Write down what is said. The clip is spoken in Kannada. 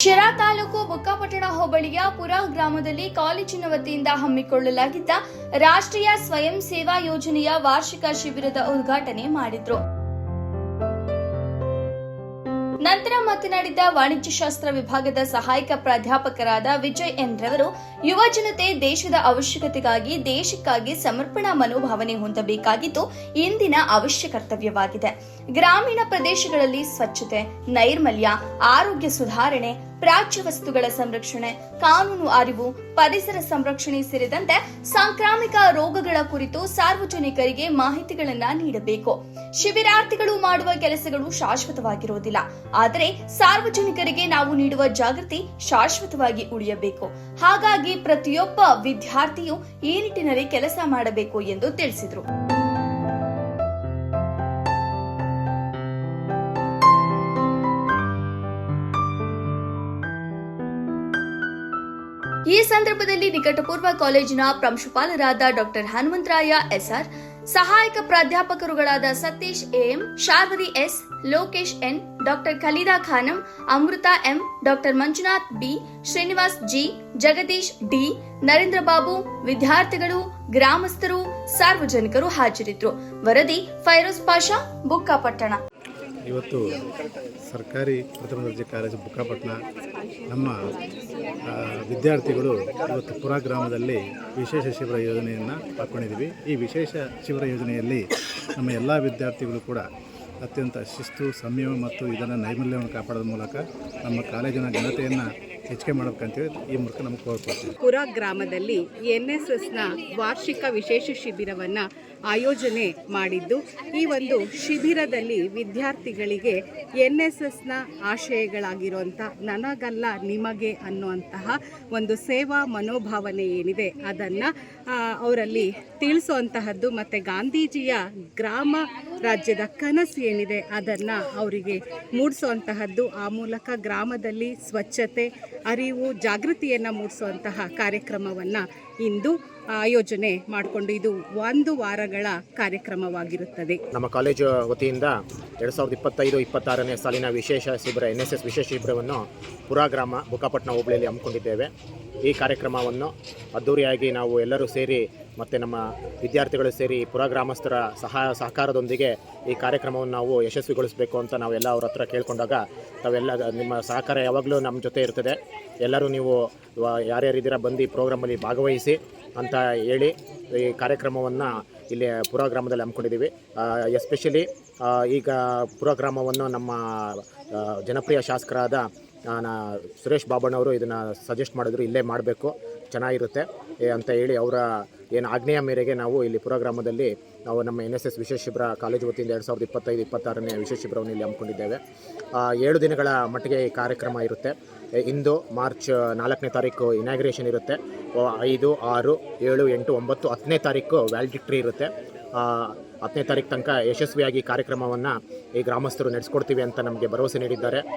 ಶಿರಾ ತಾಲೂಕು ಬುಕ್ಕಾಪಟ್ಟಣ ಹೋಬಳಿಯ ಪುರಾ ಗ್ರಾಮದಲ್ಲಿ ಕಾಲೇಜಿನ ವತಿಯಿಂದ ಹಮ್ಮಿಕೊಳ್ಳಲಾಗಿದ್ದ ರಾಷ್ಟ್ರೀಯ ಸ್ವಯಂ ಸೇವಾ ಯೋಜನೆಯ ವಾರ್ಷಿಕ ಶಿಬಿರದ ಉದ್ಘಾಟನೆ ಮಾಡಿದ್ರು. ನಂತರ ಮಾತನಾಡಿದ ವಾಣಿಜ್ಯಶಾಸ್ತ್ರ ವಿಭಾಗದ ಸಹಾಯಕ ಪ್ರಾಧ್ಯಾಪಕರಾದ ವಿಜಯ್ ಎನ್ ರವರು, ಯುವ ಜನತೆ ದೇಶದ ಅವಶ್ಯಕತೆಗಾಗಿ ದೇಶಕ್ಕಾಗಿ ಸಮರ್ಪಣಾ ಮನೋಭಾವನೆ ಹೊಂದಬೇಕಾಗಿದ್ದು ಇಂದಿನ ಅವಶ್ಯ ಕರ್ತವ್ಯವಾಗಿದೆ. ಗ್ರಾಮೀಣ ಪ್ರದೇಶಗಳಲ್ಲಿ ಸ್ವಚ್ಛತೆ, ನೈರ್ಮಲ್ಯ, ಆರೋಗ್ಯ ಸುಧಾರಣೆ, ಪ್ರಾಚ್ಯ ವಸ್ತುಗಳ ಸಂರಕ್ಷಣೆ, ಕಾನೂನು ಅರಿವು, ಪರಿಸರ ಸಂರಕ್ಷಣೆ ಸೇರಿದಂತೆ ಸಾಂಕ್ರಾಮಿಕ ರೋಗಗಳ ಕುರಿತು ಸಾರ್ವಜನಿಕರಿಗೆ ಮಾಹಿತಿಗಳನ್ನು ನೀಡಬೇಕು. ಶಿಬಿರಾರ್ಥಿಗಳು ಮಾಡುವ ಕೆಲಸಗಳು ಶಾಶ್ವತವಾಗಿರುವುದಿಲ್ಲ, ಆದರೆ ಸಾರ್ವಜನಿಕರಿಗೆ ನಾವು ನೀಡುವ ಜಾಗೃತಿ ಶಾಶ್ವತವಾಗಿ ಉಳಿಯಬೇಕು. ಹಾಗಾಗಿ ಪ್ರತಿಯೊಬ್ಬ ವಿದ್ಯಾರ್ಥಿಯು ಈ ನಿಟ್ಟಿನಲ್ಲಿ ಕೆಲಸ ಮಾಡಬೇಕು ಎಂದು ತಿಳಿಸಿದರು. ಈ ಸಂದರ್ಭದಲ್ಲಿ ನಿಕಟಪೂರ್ವ ಕಾಲೇಜಿನ ಪ್ರಾಂಶುಪಾಲರಾದ ಡಾಕ್ಟರ್ ಹನುಮಂತರಾಯ ಎಸ್ಆರ್, ಸಹಾಯಕ ಪ್ರಾಧ್ಯಾಪಕರುಗಳಾದ Satish A M, Sharvari S, Lokesh N, doctor Khalida Khanam, Amrutha M, doctor Manjunath B, Srinivas G, Jagadish D, Narendra Babu, ವಿದ್ಯಾರ್ಥಿಗಳು, ಗ್ರಾಮಸ್ಥರು, ಸಾರ್ವಜನಿಕರು ಹಾಜರಿದ್ದರು. ವರದಿ ಫೈರೋಜ್ ಪಾಷಾ, ಬುಕ್ಕಾಪಟ್ಟಣ. ಇವತ್ತು ಸರ್ಕಾರಿ ಪ್ರಥಮ ದರ್ಜೆ ಕಾಲೇಜು ಬುಕ್ಕಾಪಟ್ಟಣ ನಮ್ಮ ವಿದ್ಯಾರ್ಥಿಗಳು ಇವತ್ತು ಪುರ ಗ್ರಾಮದಲ್ಲಿ ವಿಶೇಷ ಶಿಬಿರ ಯೋಜನೆಯನ್ನು ಹಾಕ್ಕೊಂಡಿದ್ದೀವಿ. ಈ ವಿಶೇಷ ಶಿಬಿರ ಯೋಜನೆಯಲ್ಲಿ ನಮ್ಮ ಎಲ್ಲ ವಿದ್ಯಾರ್ಥಿಗಳು ಕೂಡ ಅತ್ಯಂತ ಶಿಸ್ತು, ಸಂಯಮ ಮತ್ತು ಇದನ್ನು ನೈರ್ಮಲ್ಯವನ್ನು ಕಾಪಾಡೋದ್ರ ಮೂಲಕ ನಮ್ಮ ಕಾಲೇಜಿನ ಘನತೆಯನ್ನು ಹೆಚ್ಚಿಗೆ ಮಾಡಬೇಕಂತೇಳಿ ಈ ಮೂಲಕ ನಮಗೆ ಕೋರ್ಕೊಡ್ತೀವಿ. ಪುರ ಗ್ರಾಮದಲ್ಲಿ NSSನ ವಾರ್ಷಿಕ ವಿಶೇಷ ಶಿಬಿರವನ್ನು ಆಯೋಜನೆ ಮಾಡಿದ್ದು, ಈ ಒಂದು ಶಿಬಿರದಲ್ಲಿ ವಿದ್ಯಾರ್ಥಿಗಳಿಗೆ NSSನ ಆಶಯಗಳಾಗಿರುವಂಥ ನನಗಲ್ಲ ನಿಮಗೆ ಅನ್ನುವಂತಹ ಒಂದು ಸೇವಾ ಮನೋಭಾವನೆ ಏನಿದೆ ಅದನ್ನು ಅವರಲ್ಲಿ ತಿಳಿಸುವಂತಹದ್ದು ಮತ್ತು ಗಾಂಧೀಜಿಯ ಗ್ರಾಮ ರಾಜ್ಯದ ಕನಸು ಏನಿದೆ ಅದನ್ನು ಅವರಿಗೆ ಮೂಡಿಸುವಂತಹದ್ದು. ಆ ಮೂಲಕ ಗ್ರಾಮದಲ್ಲಿ ಸ್ವಚ್ಛತೆ, ಅರಿವು, ಜಾಗೃತಿಯನ್ನು ಮೂಡಿಸುವಂತಹ ಕಾರ್ಯಕ್ರಮವನ್ನು ಇಂದು ಆಯೋಜನೆ ಮಾಡಿಕೊಂಡು ಇದು 1 ವಾರಗಳ ಕಾರ್ಯಕ್ರಮವಾಗಿರುತ್ತದೆ. ನಮ್ಮ ಕಾಲೇಜು ವತಿಯಿಂದ 2025-26ನೇ ಸಾಲಿನ ವಿಶೇಷ ಶಿಬಿರ NSS ವಿಶೇಷ ಶಿಬಿರವನ್ನು ಪುರ ಗ್ರಾಮ ಬುಕ್ಕಾಪಟ್ಟಣ ಹೋಬಳಿಯಲ್ಲಿ ಹಮ್ಮಿಕೊಂಡಿದ್ದೇವೆ. ಈ ಕಾರ್ಯಕ್ರಮವನ್ನು ಅದ್ದೂರಿಯಾಗಿ ನಾವು ಎಲ್ಲರೂ ಸೇರಿ ಮತ್ತು ನಮ್ಮ ವಿದ್ಯಾರ್ಥಿಗಳು ಸೇರಿ ಪುರ ಗ್ರಾಮಸ್ಥರ ಸಹಕಾರದೊಂದಿಗೆ ಈ ಕಾರ್ಯಕ್ರಮವನ್ನು ನಾವು ಯಶಸ್ವಿಗೊಳಿಸಬೇಕು ಅಂತ ನಾವೆಲ್ಲ ಅವ್ರ ಹತ್ರ ಕೇಳಿಕೊಂಡಾಗ ತಾವೆಲ್ಲ ನಿಮ್ಮ ಸಹಕಾರ ಯಾವಾಗಲೂ ನಮ್ಮ ಜೊತೆ ಇರ್ತದೆ, ಎಲ್ಲರೂ ನೀವು ಯಾರ್ಯಾರಿದ್ದೀರಾ ಬಂದು ಈ ಪ್ರೋಗ್ರಾಮಲ್ಲಿ ಭಾಗವಹಿಸಿ ಅಂತ ಹೇಳಿ ಈ ಕಾರ್ಯಕ್ರಮವನ್ನು ಇಲ್ಲಿ ಪುರ ಗ್ರಾಮದಲ್ಲಿ ಹಮ್ಮಿಕೊಂಡಿದ್ದೀವಿ. ಎಸ್ಪೆಷಲಿ ಈಗ ಪುರ ಗ್ರಾಮವನ್ನು ನಮ್ಮ ಜನಪ್ರಿಯ ಶಾಸಕರಾದ ಸುರೇಶ್ ಬಾಬಣ್ಣವರು ಇದನ್ನು ಸಜೆಸ್ಟ್ ಮಾಡಿದ್ರು, ಇಲ್ಲೇ ಮಾಡಬೇಕು ಚೆನ್ನಾಗಿರುತ್ತೆ ಅಂತ ಹೇಳಿ ಅವರ ಏನು ಆಜ್ಞೆಯ ಮೇರೆಗೆ ನಾವು ಇಲ್ಲಿ ಪುರ ಗ್ರಾಮದಲ್ಲಿ ನಾವು ನಮ್ಮ NSS ವಿಶೇಷ ಶಿಬಿರ ಕಾಲೇಜು ವತಿಯಿಂದ 2025-26ನೇ ವಿಶೇಷ ಶಿಬಿರವನ್ನು ಇಲ್ಲಿ ಹಮ್ಮಿಕೊಂಡಿದ್ದೇವೆ. 7 ದಿನಗಳ ಮಟ್ಟಿಗೆ ಈ ಕಾರ್ಯಕ್ರಮ ಇರುತ್ತೆ. ಇಂದು ಮಾರ್ಚ್ 4ನೇ ತಾರೀಕು ಇನಾಗ್ರೇಷನ್ ಇರುತ್ತೆ. 5, 6, 7, 8, 9, 10ನೇ ತಾರೀಕು ವ್ಯಾಲಿಡಿಕ್ಟ್ರಿ ಇರುತ್ತೆ. 10ನೇ ತಾರೀಕು ತನಕ ಯಶಸ್ವಿಯಾಗಿ ಕಾರ್ಯಕ್ರಮವನ್ನು ಈ ಗ್ರಾಮಸ್ಥರು ನಡೆಸ್ಕೊಡ್ತೀವಿ ಅಂತ ನಮಗೆ ಭರವಸೆ ನೀಡಿದ್ದಾರೆ.